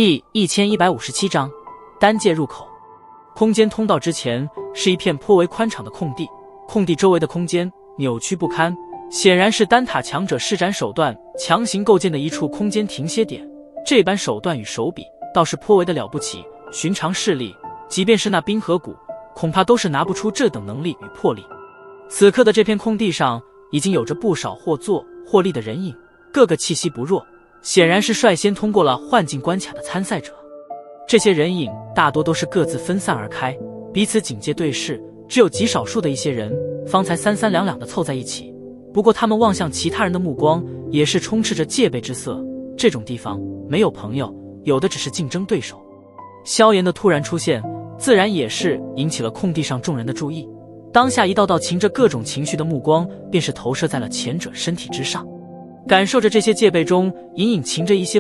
第1157章单界入口。空间通道之前是一片颇为宽敞的空地，空地周围的空间扭曲不堪，显然是丹塔强者施展手段强行构建的一处空间停歇点。这般手段与手笔倒是颇为的了不起，寻常势力即便是那冰河谷，恐怕都是拿不出这等能力与魄力。此刻的这片空地上已经有着不少或坐或立的人影，个个气息不弱，显然是率先通过了幻境关卡的参赛者。这些人影大多都是各自分散而开，彼此警戒对视，只有极少数的一些人方才三三两两地凑在一起。不过他们望向其他人的目光也是充斥着戒备之色，这种地方没有朋友，有的只是竞争对手。萧炎的突然出现自然也是引起了空地上众人的注意，当下一道道噙着各种情绪的目光便是投射在了前者身体之上。感受着这些戒备中隐隐噙着一些